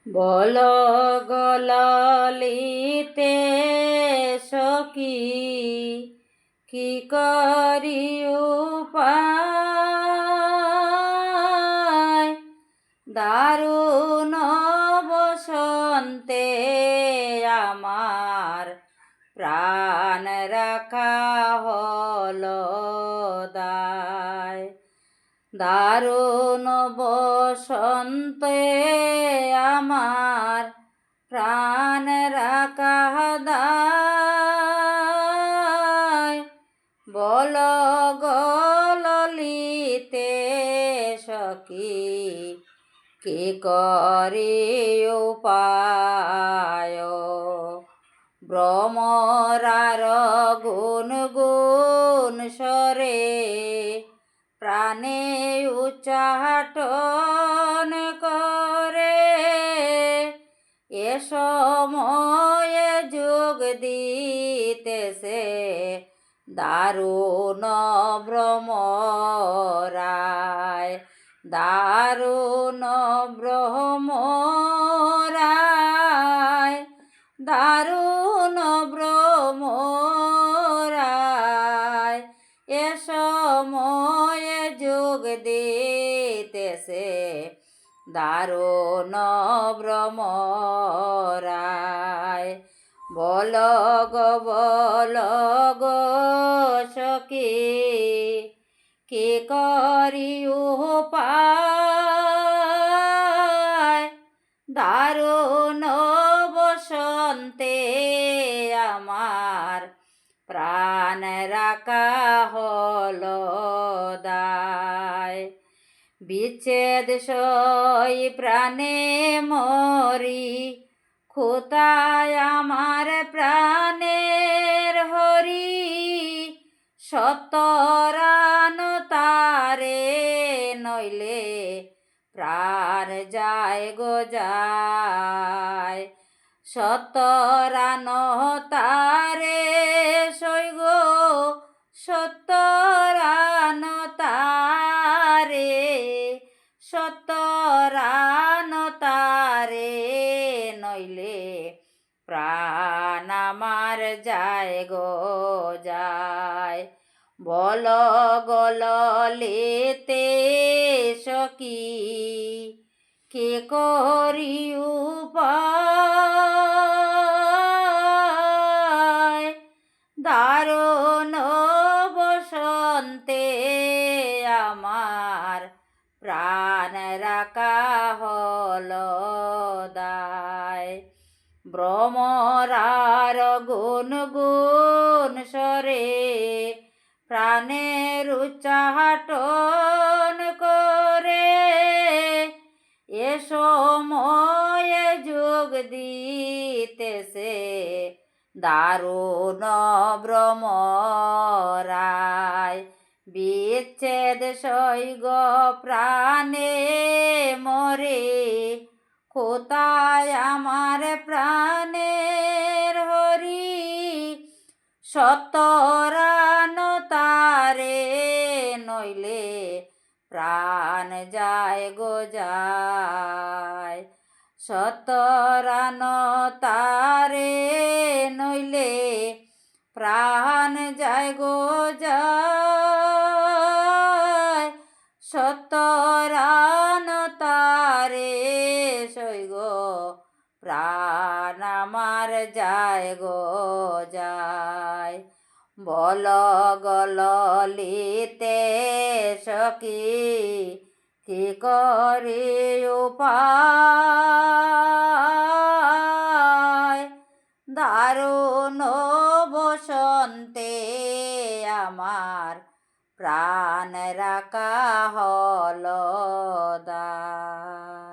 বল গললিতে সখী কি করি উপায়, দারুণ বসন্তে আমার প্রাণ রাখা হলো দায়। দারুণ বসন্তে আমার প্রাণ রাখা দায়। বল গললিতে সখী কি করি উপায়, ভ্রমরার গুণ গুণ স্বরে প্রাণে উচ্চাটন করে। এ সময়ে যোগ দিতেছে দারুণ ভ্রমরায়, দারুণ ভ্রমরায়, দারুণ ভ্রমরায়। এ সময়ে যোগ দিতেছে দারুণ ভ্রমরায়। বল গো সখী কি করি উপায়, দারুণ বসন্তে আমার প্রাণ রাখা হলো দায়। বিচ্ছেদ সই প্রাণে মরি, খোতায় আমার প্রাণের হরি। সত্যরান তারে নইলে প্রাণ যায় গো যায়। সত্যরান তারে সৈগ, সত্যরান তারে, সত্যরান তারে নইলে প্রাণ আমার যায় গো যায়। বল গললিতে সখী কি করি উপায়, দারুণ বসন্তে আমার প্রাণ রাখা হলো দায়। ভ্রমরার গুণ গুণ স্বরে প্রাণের উচ্চাটন করে। এ সময়ে যোগ দিতেছে দারুণ ভ্রমরায়। বিচ্ছেদ সৈগ প্রাণে মরে, কোথায় আমার প্রাণের হরি। সত্যরান তারে নইলে প্রাণ যায় গো যায়। সত্যরান তারে নইলে প্রাণ যায় গো যায়। সত্যরান তারে সৈগ প্রাণ আমার যায় গো যায়। বল গললিতে সখী কি করি উপায়, দারুণ বসন্তে আমার প্রাণ রাখা হলো দায়।